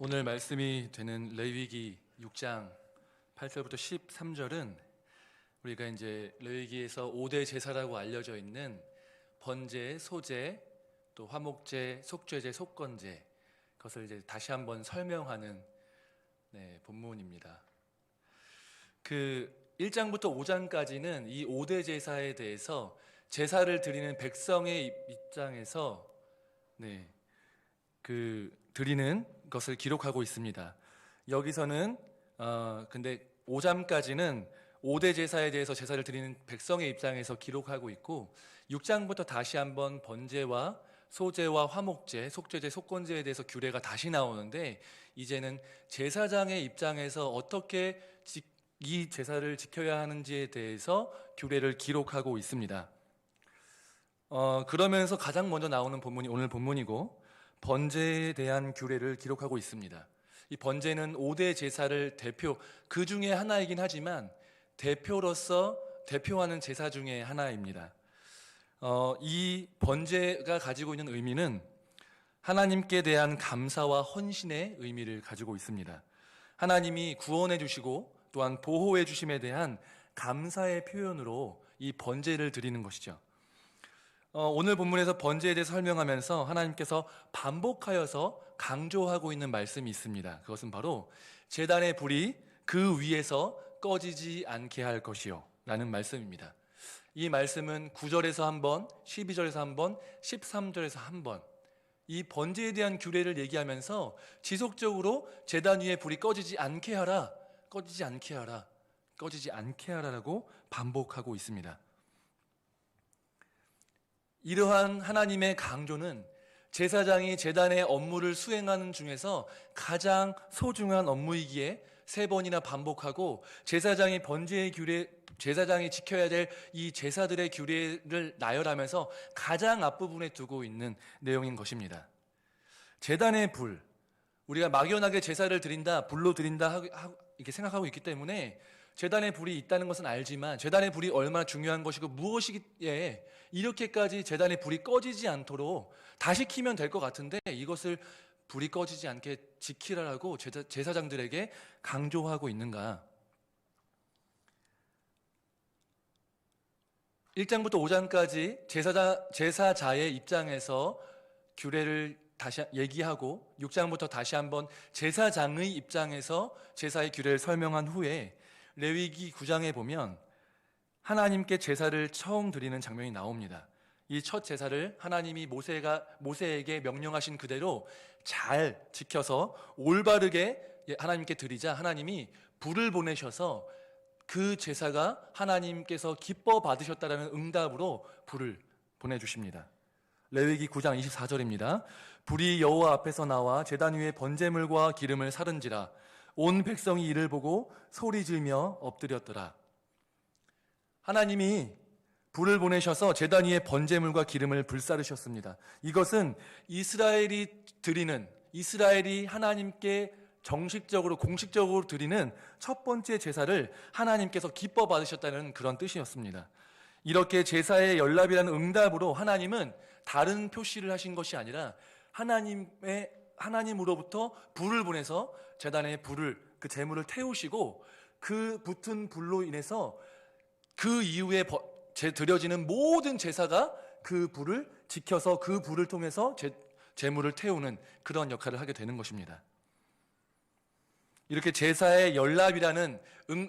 오늘 말씀이 되는 레위기 6장 8절부터 13절은 우리가 이제 레위기에서 5대 제사라고 알려져 있는 번제, 소제, 또 화목제, 속죄제, 속건제, 그것을 이제 다시 한번 설명하는 본문입니다. 그 1장부터 5장까지는 이 5대 제사에 대해서 제사를 드리는 백성의 입장에서 드리는 것을 기록하고 있습니다. 여기서는 근데 5장까지는 5대 제사에 대해서 제사를 드리는 백성의 입장에서 기록하고 있고 6장부터 다시 한번 번제와 소제와 화목제, 속죄제, 속건제에 대해서 규례가 다시 나오는데 이제는 제사장의 입장에서 어떻게 이 제사를 지켜야 하는지에 대해서 규례를 기록하고 있습니다. 그러면서 가장 먼저 나오는 본문이 오늘 본문이고 번제에 대한 규례를 기록하고 있습니다. 이 번제는 5대 제사를 그 중에 하나이긴 하지만 대표하는 제사 중에 하나입니다. 이 번제가 가지고 있는 의미는 하나님께 대한 감사와 헌신의 의미를 가지고 있습니다. 하나님이 구원해 주시고 또한 보호해 주심에 대한 감사의 표현으로 이 번제를 드리는 것이죠. 오늘 본문에서 번제에 대해서 설명하면서 하나님께서 반복하여서 강조하고 있는 말씀이 있습니다. 그것은 바로 제단의 불이 그 위에서 꺼지지 않게 할 것이요 라는 말씀입니다. 이 말씀은 9절에서 한 번, 12절에서 한 번, 13절에서 한 번 이 번제에 대한 규례를 얘기하면서 지속적으로 제단 위에 불이 꺼지지 않게 하라, 꺼지지 않게 하라, 꺼지지 않게 하라라고 반복하고 있습니다. 이러한 하나님의 강조는 제사장이 제단의 업무를 수행하는 중에서 가장 소중한 업무이기에 3번이나 반복하고 제사장이 지켜야 될 이 제사들의 규례를 나열하면서 가장 앞부분에 두고 있는 내용인 것입니다. 제단의 불, 우리가 막연하게 제사를 드린다, 불로 드린다 이렇게 생각하고 있기 때문에 제단의 불이 있다는 것은 알지만 제단의 불이 얼마나 중요한 것이고 무엇이기에 이렇게까지 제단의 불이 꺼지지 않도록 다시 켜면 될 것 같은데 이것을 불이 꺼지지 않게 지키라고 제사장들에게 강조하고 있는가? 1장부터 5장까지 제사자의 입장에서 규례를 다시 얘기하고 6장부터 다시 한번 제사장의 입장에서 제사의 규례를 설명한 후에 레위기 9장에 보면 하나님께 제사를 처음 드리는 장면이 나옵니다. 이 첫 제사를 하나님이 모세에게 명령하신 그대로 잘 지켜서 올바르게 하나님께 드리자 하나님이 불을 보내셔서 그 제사가 하나님께서 기뻐 받으셨다라는 응답으로 불을 보내주십니다. 레위기 9장 24절입니다. 불이 여호와 앞에서 나와 제단 위에 번제물과 기름을 사른지라 온 백성이 이를 보고 소리지며 엎드렸더라. 하나님이 불을 보내셔서 제단 위에 번제물과 기름을 불사르셨습니다. 이것은 이스라엘이 하나님께 정식적으로 공식적으로 드리는 첫 번째 제사를 하나님께서 기뻐 받으셨다는 그런 뜻이었습니다. 이렇게 제사의 연락이라는 응답으로 하나님은 다른 표시를 하신 것이 아니라 하나님으로부터 불을 보내서 제단에 그 제물을 태우시고 그 붙은 불로 인해서 그 이후에 드려지는 모든 제사가 그 불을 지켜서 그 불을 통해서 제물을 태우는 그런 역할을 하게 되는 것입니다. 이렇게 제사의 연락이라는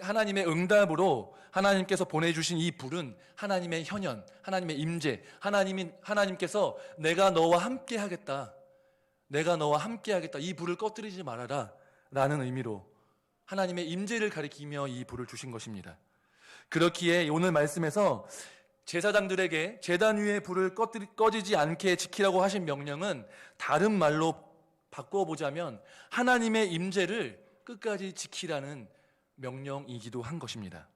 하나님의 응답으로 하나님께서 보내주신 이 불은 하나님의 현현, 하나님의 임재, 하나님께서 내가 너와 함께 하겠다, 이 불을 꺼뜨리지 말아라 라는 의미로 하나님의 임재를 가리키며 이 불을 주신 것입니다. 그렇기에 오늘 말씀에서 제사장들에게 제단 위에 불을 꺼지지 않게 지키라고 하신 명령은 다른 말로 바꿔보자면 하나님의 임재를 끝까지 지키라는 명령이기도 한 것입니다.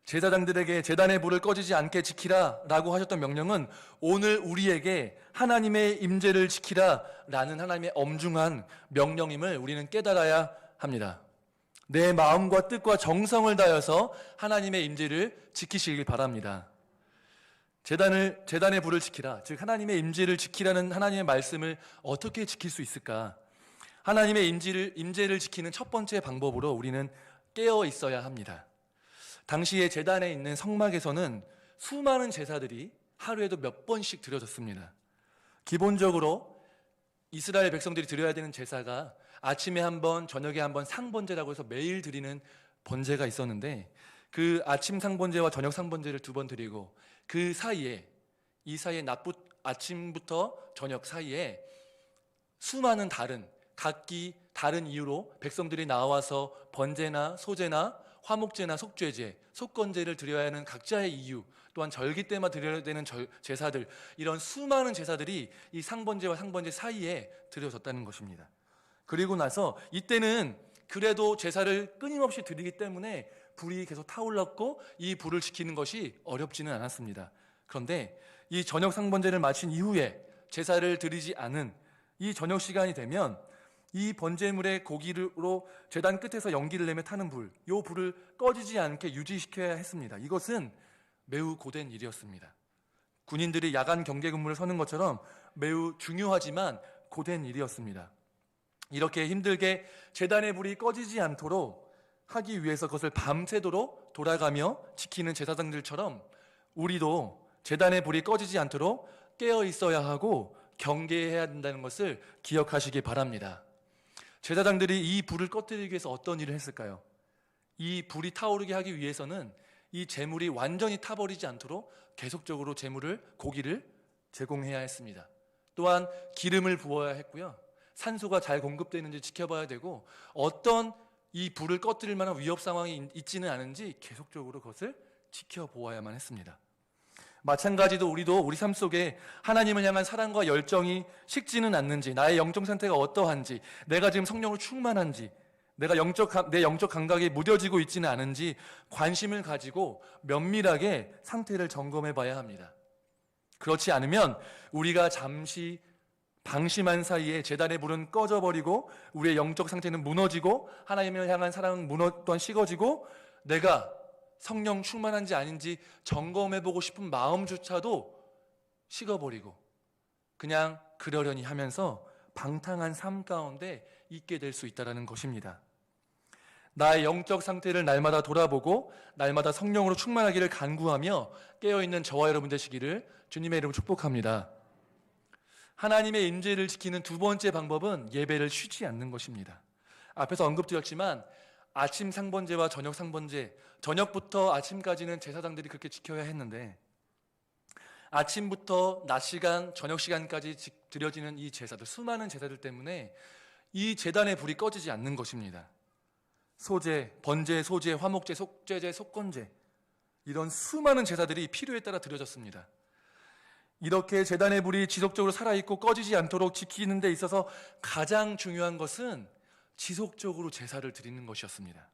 제사장들에게 제단의 불을 꺼지지 않게 지키라라고 하셨던 명령은 오늘 우리에게 하나님의 임재를 지키라라는 하나님의 엄중한 명령임을 우리는 깨달아야 합니다. 내 마음과 뜻과 정성을 다해서 하나님의 임재를 지키시길 바랍니다. 제단의 불을 지키라, 즉 하나님의 임재를 지키라는 하나님의 말씀을 어떻게 지킬 수 있을까? 하나님의 임재를 지키는 첫 번째 방법으로 우리는 깨어 있어야 합니다. 당시에 제단에 있는 성막에서는 수많은 제사들이 하루에도 몇 번씩 드려졌습니다. 기본적으로 이스라엘 백성들이 드려야 되는 제사가 아침에 한 번, 저녁에 한 번 상번제라고 해서 매일 드리는 번제가 있었는데, 그 아침 상번제와 저녁 상번제를 2번 드리고, 그 사이에, 이 사이에 아침부터 저녁 사이에 수많은 각기 다른 이유로 백성들이 나와서 번제나 소제나 화목제나 속죄제, 속건제를 드려야 하는 각자의 이유, 또한 절기 때만 드려야 되는 제사들, 이런 수많은 제사들이 이 상번제와 상번제 사이에 드려졌다는 것입니다. 그리고 나서 이때는 그래도 제사를 끊임없이 드리기 때문에 불이 계속 타올랐고 이 불을 지키는 것이 어렵지는 않았습니다. 그런데 이 저녁 상번제를 마친 이후에 제사를 드리지 않은 이 저녁 시간이 되면 이 번제물의 고기로 제단 끝에서 연기를 내며 타는 이 불을 꺼지지 않게 유지시켜야 했습니다. 이것은 매우 고된 일이었습니다. 군인들이 야간 경계 근무를 서는 것처럼 매우 중요하지만 고된 일이었습니다. 이렇게 힘들게 제단의 불이 꺼지지 않도록 하기 위해서 그것을 밤새도록 돌아가며 지키는 제사장들처럼 우리도 제단의 불이 꺼지지 않도록 깨어 있어야 하고 경계해야 된다는 것을 기억하시기 바랍니다. 제사장들이 이 불을 꺼뜨리기 위해서 어떤 일을 했을까요? 이 불이 타오르게 하기 위해서는 이 제물이 완전히 타버리지 않도록 계속적으로 고기를 제공해야 했습니다. 또한 기름을 부어야 했고요. 산소가 잘 공급되는지 지켜봐야 되고, 어떤 이 불을 꺼뜨릴 만한 위협 상황이 있지는 않은지 계속적으로 그것을 지켜보아야만 했습니다. 마찬가지로 우리도 우리 삶 속에 하나님을 향한 사랑과 열정이 식지는 않는지, 나의 영적 상태가 어떠한지, 내가 지금 성령으로 충만한지, 내 영적 감각이 무뎌지고 있지는 않은지 관심을 가지고 면밀하게 상태를 점검해 봐야 합니다. 그렇지 않으면 우리가 잠시 방심한 사이에 제단의 불은 꺼져버리고 우리의 영적 상태는 무너지고 하나님을 향한 사랑은 또한 식어지고 내가 성령 충만한지 아닌지 점검해보고 싶은 마음조차도 식어버리고 그냥 그러려니 하면서 방탕한 삶 가운데 있게 될 수 있다는 것입니다. 나의 영적 상태를 날마다 돌아보고 날마다 성령으로 충만하기를 간구하며 깨어있는 저와 여러분 되시기를 주님의 이름으로 축복합니다. 하나님의 임재를 지키는 두 번째 방법은 예배를 쉬지 않는 것입니다. 앞에서 언급드렸지만 아침 상번제와 저녁 상번제, 저녁부터 아침까지는 제사장들이 그렇게 지켜야 했는데 아침부터 낮 시간, 저녁 시간까지 드려지는 이 제사들, 수많은 제사들 때문에 이 제단의 불이 꺼지지 않는 것입니다. 소제, 번제, 소제, 화목제, 속죄제, 속건제, 이런 수많은 제사들이 필요에 따라 드려졌습니다. 이렇게 제단의 불이 지속적으로 살아있고 꺼지지 않도록 지키는 데 있어서 가장 중요한 것은 지속적으로 제사를 드리는 것이었습니다.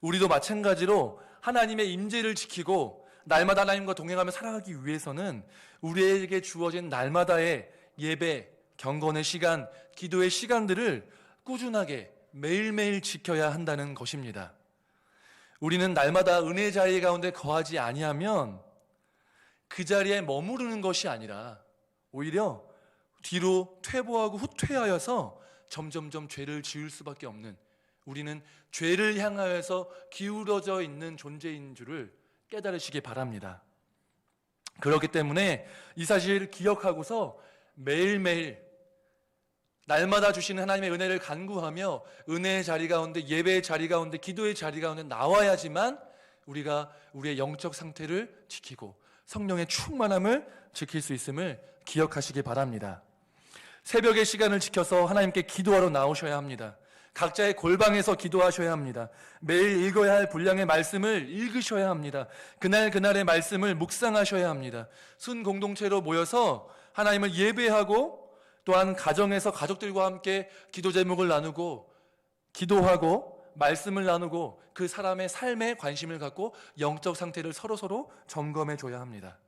우리도 마찬가지로 하나님의 임재를 지키고 날마다 하나님과 동행하며 살아가기 위해서는 우리에게 주어진 날마다의 예배, 경건의 시간, 기도의 시간들을 꾸준하게 매일매일 지켜야 한다는 것입니다. 우리는 날마다 은혜 자리 가운데 거하지 아니하면 그 자리에 머무르는 것이 아니라 오히려 뒤로 퇴보하고 후퇴하여서 점점점 죄를 지을 수밖에 없는, 우리는 죄를 향하여서 기울어져 있는 존재인 줄을 깨달으시기 바랍니다. 그렇기 때문에 이 사실을 기억하고서 매일매일 날마다 주시는 하나님의 은혜를 간구하며 은혜의 자리 가운데, 예배의 자리 가운데, 기도의 자리 가운데 나와야지만 우리가 우리의 영적 상태를 지키고 성령의 충만함을 지킬 수 있음을 기억하시기 바랍니다. 새벽의 시간을 지켜서 하나님께 기도하러 나오셔야 합니다. 각자의 골방에서 기도하셔야 합니다. 매일 읽어야 할 분량의 말씀을 읽으셔야 합니다. 그날의 말씀을 묵상하셔야 합니다. 순 공동체로 모여서 하나님을 예배하고 또한 가정에서 가족들과 함께 기도 제목을 나누고 기도하고 말씀을 나누고 그 사람의 삶에 관심을 갖고 영적 상태를 서로 점검해 줘야 합니다.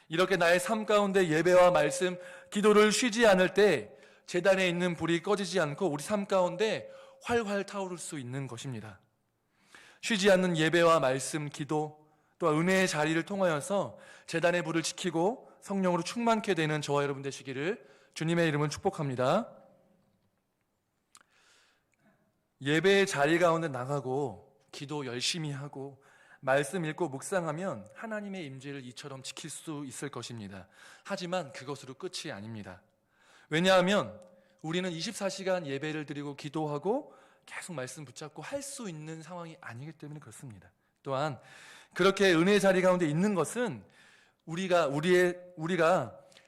이렇게 나의 삶 가운데 예배와 말씀, 기도를 쉬지 않을 때 제단에 있는 불이 꺼지지 않고 우리 삶 가운데 활활 타오를 수 있는 것입니다. 쉬지 않는 예배와 말씀, 기도, 또 은혜의 자리를 통하여서 제단의 불을 지키고 성령으로 충만케 되는 저와 여러분 되시기를 주님의 이름을 축복합니다. 예배의 자리 가운데 나가고 기도 열심히 하고 말씀 읽고 묵상하면 하나님의 임재를 이처럼 지킬 수 있을 것입니다. 하지만 그것으로 끝이 아닙니다. 왜냐하면 우리는 24시간 예배를 드리고 기도하고 계속 말씀 붙잡고 할 수 있는 상황이 아니기 때문에 그렇습니다. 또한 그렇게 은혜의 자리 가운데 있는 것은 우리가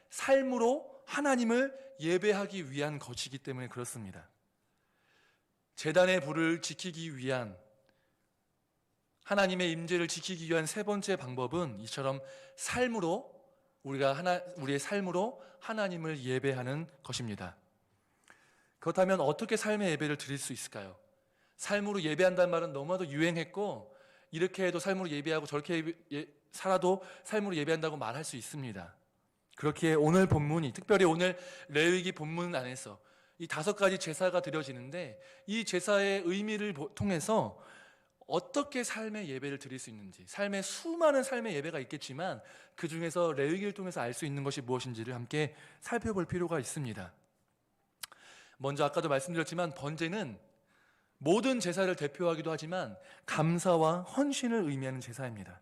삶으로 하나님을 예배하기 위한 것이기 때문에 그렇습니다. 제단의 불을 지키기 위한, 하나님의 임재를 지키기 위한 세 번째 방법은 이처럼 우리의 삶으로 하나님을 예배하는 것입니다. 그렇다면 어떻게 삶의 예배를 드릴 수 있을까요? 삶으로 예배한다는 말은 너무나도 유행했고, 이렇게 해도 삶으로 예배하고 저렇게 살아도 삶으로 예배한다고 말할 수 있습니다. 그렇기에 오늘 본문이, 특별히 오늘 레위기 본문 안에서 이 5가지 제사가 드려지는데, 이 제사의 의미를 통해서 어떻게 삶의 예배를 드릴 수 있는지, 수많은 삶의 예배가 있겠지만 그 중에서 레위기를 통해서 알 수 있는 것이 무엇인지를 함께 살펴볼 필요가 있습니다. 먼저 아까도 말씀드렸지만 번제는 모든 제사를 대표하기도 하지만 감사와 헌신을 의미하는 제사입니다.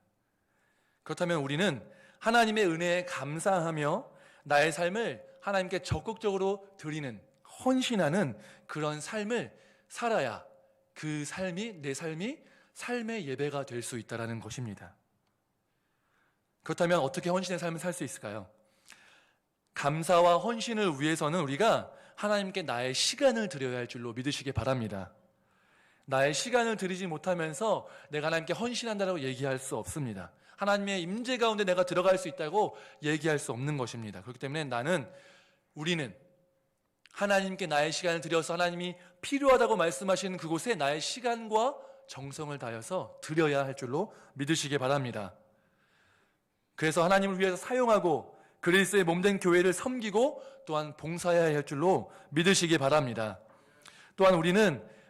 그렇다면 우리는 하나님의 은혜에 감사하며 나의 삶을 하나님께 적극적으로 드리는, 헌신하는 그런 삶을 살아야 내 삶이 삶의 예배가 될 수 있다는 것입니다. 그렇다면 어떻게 헌신의 삶을 살 수 있을까요? 감사와 헌신을 위해서는 우리가 하나님께 나의 시간을 드려야 할 줄로 믿으시기 바랍니다. 나의 시간을 드리지 못하면서 내가 하나님께 헌신한다고 얘기할 수 없습니다. 하나님의 임재 가운데 내가 들어갈 수 있다고 얘기할 수 없는 것입니다. 그렇기 때문에 우리는 하나님께 나의 시간을 드려서 하나님이 필요하다고 말씀하시는 그곳에 나의 시간과 정성을 다해서 드려야 할 줄로 믿으시기 바랍니다. 그래서 하나님을 위해서 사용하고 그리스도의 몸된 교회를 섬기고 또한 봉사해야 할 줄로 믿으시기 바랍니다. 또한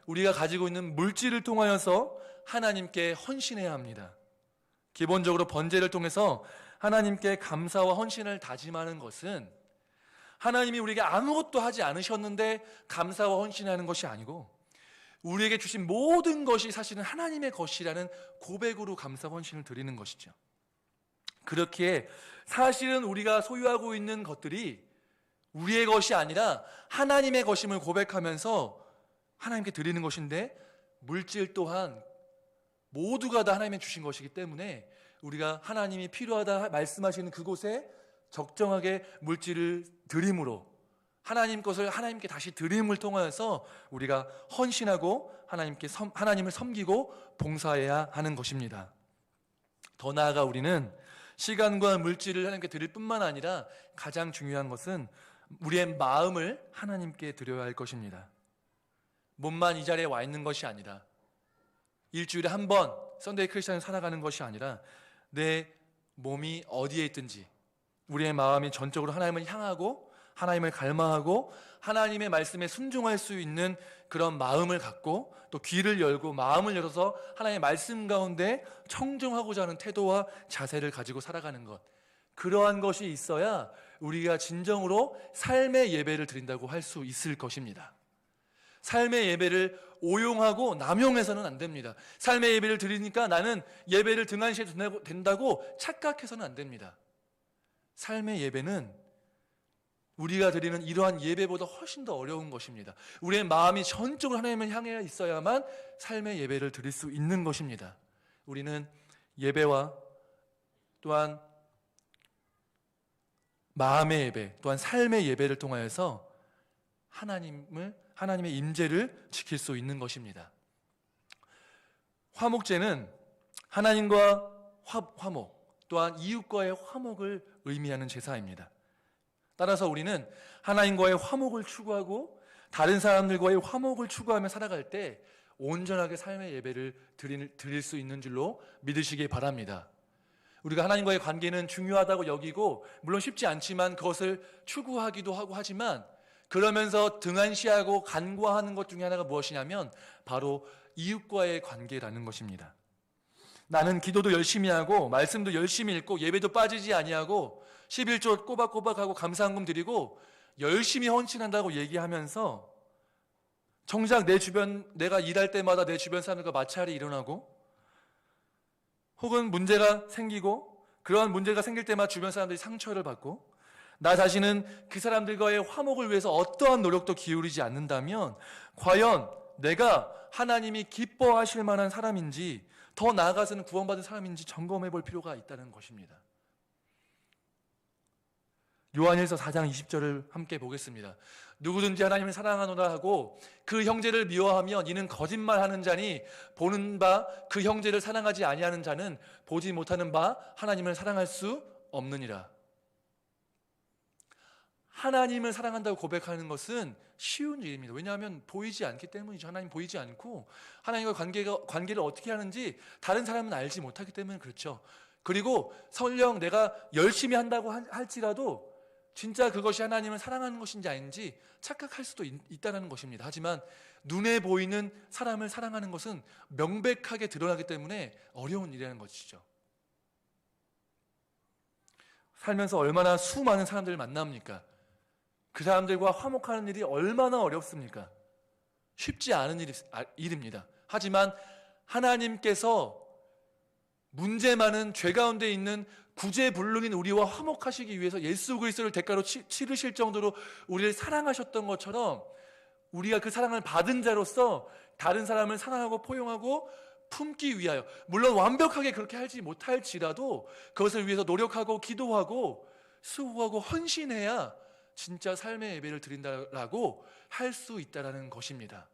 우리가 가지고 있는 물질을 통하여서 하나님께 헌신해야 합니다. 기본적으로 번제를 통해서 하나님께 감사와 헌신을 다짐하는 것은 하나님이 우리에게 아무것도 하지 않으셨는데 감사와 헌신하는 것이 아니고, 우리에게 주신 모든 것이 사실은 하나님의 것이라는 고백으로 감사와 헌신을 드리는 것이죠. 그렇기에 사실은 우리가 소유하고 있는 것들이 우리의 것이 아니라 하나님의 것임을 고백하면서 하나님께 드리는 것인데, 물질 또한 모두가 다 하나님이 주신 것이기 때문에 우리가 하나님이 필요하다 말씀하시는 그곳에 적정하게 물질을 드림으로, 하나님 것을 하나님께 다시 드림을 통하여서 우리가 헌신하고 하나님을 섬기고 봉사해야 하는 것입니다. 더 나아가 우리는 시간과 물질을 하나님께 드릴 뿐만 아니라 가장 중요한 것은 우리의 마음을 하나님께 드려야 할 것입니다. 몸만 이 자리에 와 있는 것이 아니라, 일주일에 한 번 썬데이 크리스천을 살아가는 것이 아니라, 내 몸이 어디에 있든지 우리의 마음이 전적으로 하나님을 향하고 하나님을 갈망하고 하나님의 말씀에 순종할 수 있는 그런 마음을 갖고, 또 귀를 열고 마음을 열어서 하나님의 말씀 가운데 청종하고자 하는 태도와 자세를 가지고 살아가는 것, 그러한 것이 있어야 우리가 진정으로 삶의 예배를 드린다고 할 수 있을 것입니다. 삶의 예배를 오용하고 남용해서는 안 됩니다. 삶의 예배를 드리니까 나는 예배를 등한시해도 된다고 착각해서는 안 됩니다. 삶의 예배는 우리가 드리는 이러한 예배보다 훨씬 더 어려운 것입니다. 우리의 마음이 전적으로 하나님을 향해 있어야만 삶의 예배를 드릴 수 있는 것입니다. 우리는 예배와 또한 마음의 예배, 또한 삶의 예배를 통하여서 하나님의 임재를 지킬 수 있는 것입니다. 화목제는 하나님과 화목, 또한 이웃과의 화목을 의미하는 제사입니다. 따라서 우리는 하나님과의 화목을 추구하고 다른 사람들과의 화목을 추구하며 살아갈 때 온전하게 삶의 예배를 드릴 수 있는 줄로 믿으시기 바랍니다. 우리가 하나님과의 관계는 중요하다고 여기고, 물론 쉽지 않지만 그것을 추구하기도 하고 하지만, 그러면서 등한시하고 간과하는 것 중에 하나가 무엇이냐면 바로 이웃과의 관계라는 것입니다. 나는 기도도 열심히 하고 말씀도 열심히 읽고 예배도 빠지지 아니하고 11조 꼬박꼬박하고 감사한금 드리고 열심히 헌신한다고 얘기하면서 정작 내 주변, 내가 일할 때마다 내 주변 사람들과 마찰이 일어나고, 혹은 문제가 생기고, 그러한 문제가 생길 때마다 주변 사람들이 상처를 받고, 나 자신은 그 사람들과의 화목을 위해서 어떠한 노력도 기울이지 않는다면 과연 내가 하나님이 기뻐하실 만한 사람인지, 더 나아가서는 구원받은 사람인지 점검해 볼 필요가 있다는 것입니다. 요한일서 4장 20절을 함께 보겠습니다. 누구든지 하나님을 사랑하노라 하고 그 형제를 미워하면 이는 거짓말하는 자니, 보는 바 그 형제를 사랑하지 아니하는 자는 보지 못하는 바 하나님을 사랑할 수 없느니라. 하나님을 사랑한다고 고백하는 것은 쉬운 일입니다. 왜냐하면 보이지 않기 때문이죠. 하나님 보이지 않고 하나님과 관계를 어떻게 하는지 다른 사람은 알지 못하기 때문에 그렇죠. 그리고 설령 내가 열심히 한다고 할지라도 진짜 그것이 하나님을 사랑하는 것인지 아닌지 착각할 수도 있다는 것입니다. 하지만 눈에 보이는 사람을 사랑하는 것은 명백하게 드러나기 때문에 어려운 일이라는 것이죠. 살면서 얼마나 수많은 사람들을 만납니까? 그 사람들과 화목하는 일이 얼마나 어렵습니까? 쉽지 않은 일입니다. 하지만 하나님께서 문제 많은 죄 가운데 있는 구제불능인 우리와 화목하시기 위해서 예수 그리스도를 대가로 치르실 정도로 우리를 사랑하셨던 것처럼, 우리가 그 사랑을 받은 자로서 다른 사람을 사랑하고 포용하고 품기 위하여, 물론 완벽하게 그렇게 하지 못할지라도 그것을 위해서 노력하고 기도하고 수고하고 헌신해야 진짜 삶의 예배를 드린다라고 할 수 있다는 것입니다.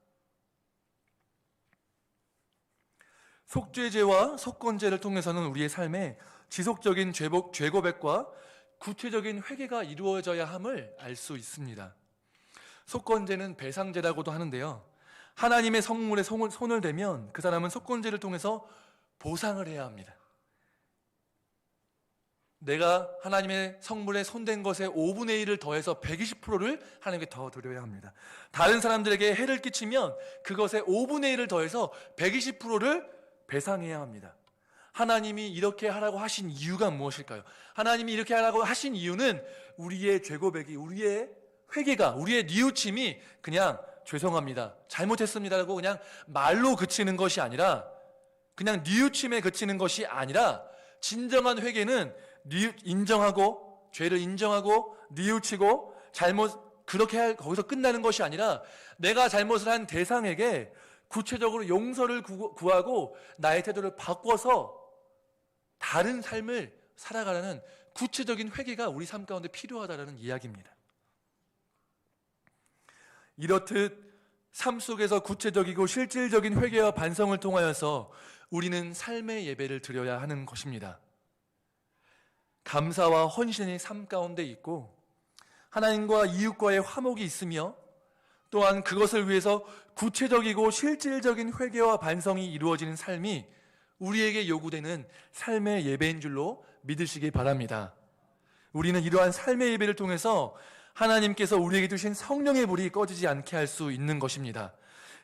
속죄제와 속건제를 통해서는 우리의 삶에 지속적인 죄 고백과 구체적인 회개가 이루어져야 함을 알 수 있습니다. 속건제는 배상제라고도 하는데요, 하나님의 성물에 손을 대면 그 사람은 속건제를 통해서 보상을 해야 합니다. 내가 하나님의 성물에 손댄 것에 5분의 1을 더해서 120%를 하나님께 더 드려야 합니다. 다른 사람들에게 해를 끼치면 그것에 5분의 1을 더해서 120%를 배상해야 합니다. 하나님이 이렇게 하라고 하신 이유가 무엇일까요? 하나님이 이렇게 하라고 하신 이유는 우리의 죄고백이, 우리의 회개가, 우리의 뉘우침이 그냥 죄송합니다, 잘못했습니다라고 그냥 말로 그치는 것이 아니라, 그냥 뉘우침에 그치는 것이 아니라, 진정한 회개는 인정하고, 죄를 인정하고 뉘우치고 그렇게 거기서 끝나는 것이 아니라, 내가 잘못을 한 대상에게 구체적으로 용서를 구하고 나의 태도를 바꿔서 다른 삶을 살아가라는 구체적인 회개가 우리 삶 가운데 필요하다는 이야기입니다. 이렇듯 삶 속에서 구체적이고 실질적인 회개와 반성을 통하여서 우리는 삶의 예배를 드려야 하는 것입니다. 감사와 헌신이 삶 가운데 있고 하나님과 이웃과의 화목이 있으며, 또한 그것을 위해서 구체적이고 실질적인 회개와 반성이 이루어지는 삶이 우리에게 요구되는 삶의 예배인 줄로 믿으시기 바랍니다. 우리는 이러한 삶의 예배를 통해서 하나님께서 우리에게 주신 성령의 불이 꺼지지 않게 할 수 있는 것입니다.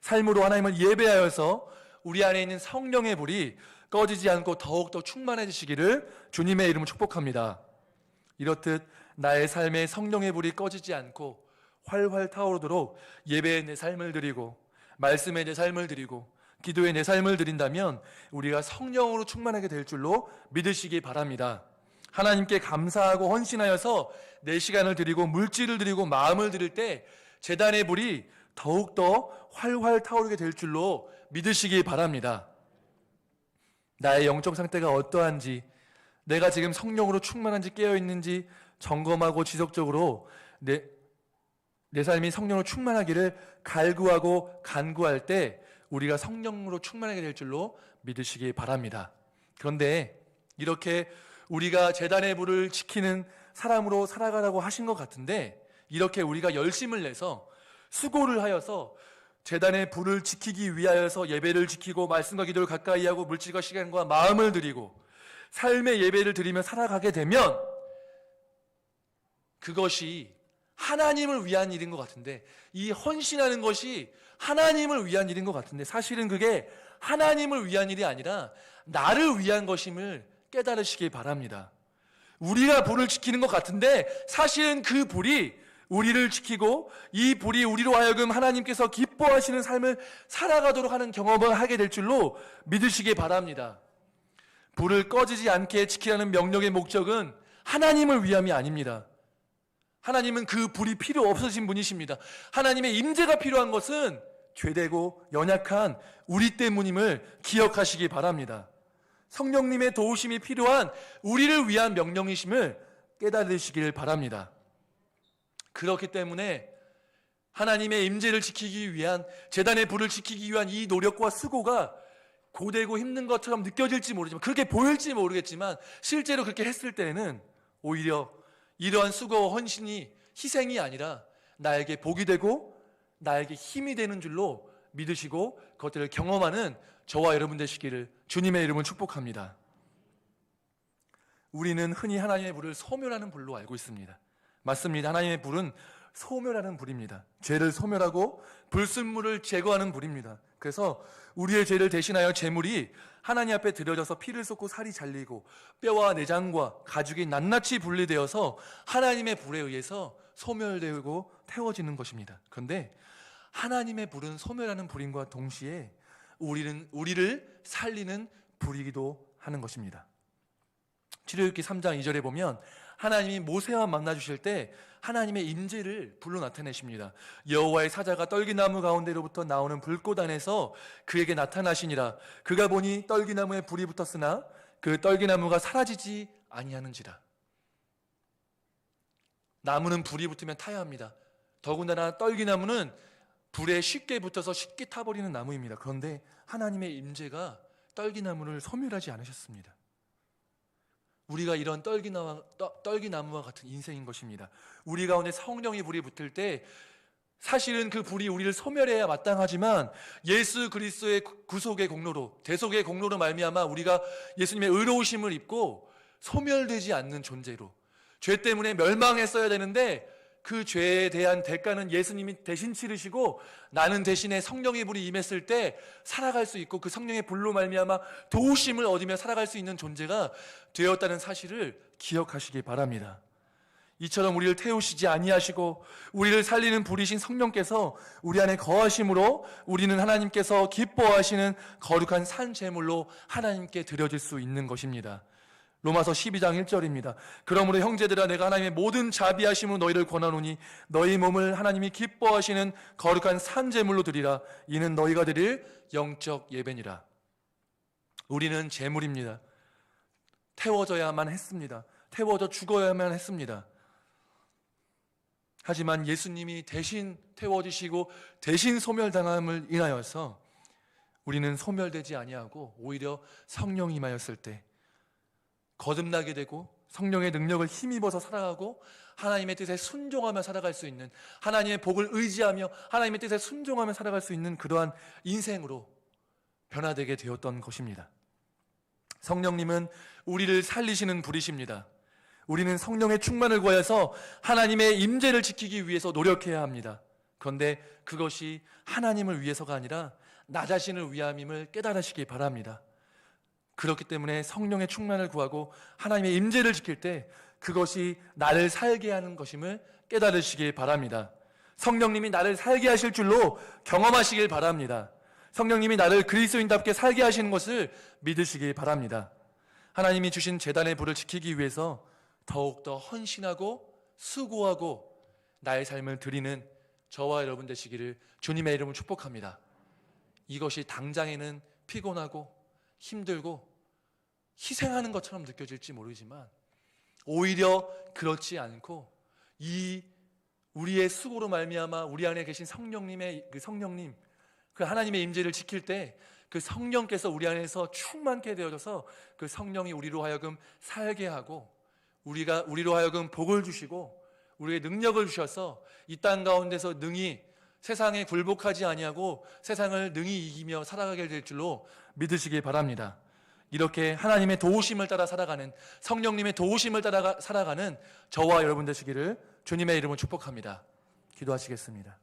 삶으로 하나님을 예배하여서 우리 안에 있는 성령의 불이 꺼지지 않고 더욱더 충만해지시기를 주님의 이름으로 축복합니다. 이렇듯 나의 삶에 성령의 불이 꺼지지 않고 활활 타오르도록 예배에 내 삶을 드리고, 말씀에 내 삶을 드리고, 기도에 내 삶을 드린다면 우리가 성령으로 충만하게 될 줄로 믿으시기 바랍니다. 하나님께 감사하고 헌신하여서 내 시간을 드리고 물질을 드리고 마음을 드릴 때 제단의 불이 더욱더 활활 타오르게 될 줄로 믿으시기 바랍니다. 나의 영적 상태가 어떠한지, 내가 지금 성령으로 충만한지 깨어있는지 점검하고 지속적으로 내 삶이 성령으로 충만하기를 갈구하고 간구할 때 우리가 성령으로 충만하게 될 줄로 믿으시기 바랍니다. 그런데 이렇게 우리가 제단의 불을 지키는 사람으로 살아가라고 하신 것 같은데, 이렇게 우리가 열심을 내서 수고를 하여서 제단의 불을 지키기 위하여서 예배를 지키고 말씀과 기도를 가까이 하고 물질과 시간과 마음을 드리고 삶의 예배를 드리며 살아가게 되면 그것이 하나님을 위한 일인 것 같은데, 이 헌신하는 것이 하나님을 위한 일인 것 같은데, 사실은 그게 하나님을 위한 일이 아니라 나를 위한 것임을 깨달으시기 바랍니다. 우리가 불을 지키는 것 같은데 사실은 그 불이 우리를 지키고 이 불이 우리로 하여금 하나님께서 기뻐하시는 삶을 살아가도록 하는 경험을 하게 될 줄로 믿으시기 바랍니다. 불을 꺼지지 않게 지키라는 명령의 목적은 하나님을 위함이 아닙니다. 하나님은 그 불이 필요 없으신 분이십니다. 하나님의 임재가 필요한 것은 죄되고 연약한 우리 때문임을 기억하시기 바랍니다. 성령님의 도우심이 필요한 우리를 위한 명령이심을 깨달으시길 바랍니다. 그렇기 때문에 하나님의 임재를 지키기 위한, 제단의 불을 지키기 위한 이 노력과 수고가 고되고 힘든 것처럼 느껴질지 모르지만, 그렇게 보일지 모르겠지만 실제로 그렇게 했을 때는 오히려 이러한 수고와 헌신이 희생이 아니라 나에게 복이 되고 나에게 힘이 되는 줄로 믿으시고 그것들을 경험하는 저와 여러분 되시기를 주님의 이름으로 축복합니다. 우리는 흔히 하나님의 불을 소멸하는 불로 알고 있습니다. 맞습니다. 하나님의 불은 소멸하는 불입니다. 죄를 소멸하고 불순물을 제거하는 불입니다. 그래서 우리의 죄를 대신하여 제물이 하나님 앞에 드려져서 피를 쏟고 살이 잘리고 뼈와 내장과 가죽이 낱낱이 분리되어서 하나님의 불에 의해서 소멸되고 태워지는 것입니다. 그런데 하나님의 불은 소멸하는 불임과 동시에 우리를 살리는 불이기도 하는 것입니다. 출애굽기 3장 2절에 보면 하나님이 모세와 만나 주실 때 하나님의 임재를 불로 나타내십니다. 여호와의 사자가 떨기나무 가운데로부터 나오는 불꽃 안에서 그에게 나타나시니라. 그가 보니 떨기나무에 불이 붙었으나 그 떨기나무가 사라지지 아니하는지라. 나무는 불이 붙으면 타야 합니다. 더군다나 떨기나무는 불에 쉽게 붙어서 쉽게 타버리는 나무입니다. 그런데 하나님의 임재가 떨기나무를 소멸하지 않으셨습니다. 우리가 이런 떨기나무와 같은 인생인 것입니다. 우리 가운데 성령의 불이 붙을 때 사실은 그 불이 우리를 소멸해야 마땅하지만 예수 그리스도의 구속의 공로로, 대속의 공로로 말미암아 우리가 예수님의 의로우심을 입고 소멸되지 않는 존재로, 죄 때문에 멸망했어야 되는데 그 죄에 대한 대가는 예수님이 대신 치르시고 나는 대신에 성령의 불이 임했을 때 살아갈 수 있고 그 성령의 불로 말미암아 도우심을 얻으며 살아갈 수 있는 존재가 되었다는 사실을 기억하시기 바랍니다. 이처럼 우리를 태우시지 아니하시고 우리를 살리는 불이신 성령께서 우리 안에 거하심으로 우리는 하나님께서 기뻐하시는 거룩한 산 제물로 하나님께 드려질 수 있는 것입니다. 로마서 12장 1절입니다. 그러므로 형제들아 내가 하나님의 모든 자비하심으로 너희를 권하노니 너희 몸을 하나님이 기뻐하시는 거룩한 산 제물로 드리라. 이는 너희가 드릴 영적 예배니라. 우리는 제물입니다. 태워져야만 했습니다. 태워져 죽어야만 했습니다. 하지만 예수님이 대신 태워지시고 대신 소멸당함을 인하여서 우리는 소멸되지 아니하고 오히려 성령이 임하였을 때 거듭나게 되고 성령의 능력을 힘입어서 살아가고 하나님의 뜻에 순종하며 살아갈 수 있는, 하나님의 복을 의지하며 하나님의 뜻에 순종하며 살아갈 수 있는 그러한 인생으로 변화되게 되었던 것입니다. 성령님은 우리를 살리시는 불이십니다. 우리는 성령의 충만을 구하여서 하나님의 임재를 지키기 위해서 노력해야 합니다. 그런데 그것이 하나님을 위해서가 아니라 나 자신을 위함임을 깨달으시기 바랍니다. 그렇기 때문에 성령의 충만을 구하고 하나님의 임재를 지킬 때 그것이 나를 살게 하는 것임을 깨달으시길 바랍니다. 성령님이 나를 살게 하실 줄로 경험하시길 바랍니다. 성령님이 나를 그리스도인답게 살게 하시는 것을 믿으시길 바랍니다. 하나님이 주신 제단의 불을 지키기 위해서 더욱더 헌신하고 수고하고 나의 삶을 드리는 저와 여러분 되시기를 주님의 이름으로 축복합니다. 이것이 당장에는 피곤하고 힘들고 희생하는 것처럼 느껴질지 모르지만 오히려 그렇지 않고 이 우리의 수고로 말미암아 우리 안에 계신 성령님의 그 하나님의 임재를 지킬 때 그 성령께서 우리 안에서 충만케 되어져서 그 성령이 우리로 하여금 살게 하고 우리로 하여금 복을 주시고 우리에게 능력을 주셔서 이 땅 가운데서 능히 세상에 굴복하지 아니하고 세상을 능히 이기며 살아가게 될 줄로 믿으시기 바랍니다. 이렇게 하나님의 도우심을 따라 살아가는, 성령님의 도우심을 따라 살아가는 저와 여러분 되시기를 주님의 이름으로 축복합니다. 기도하시겠습니다.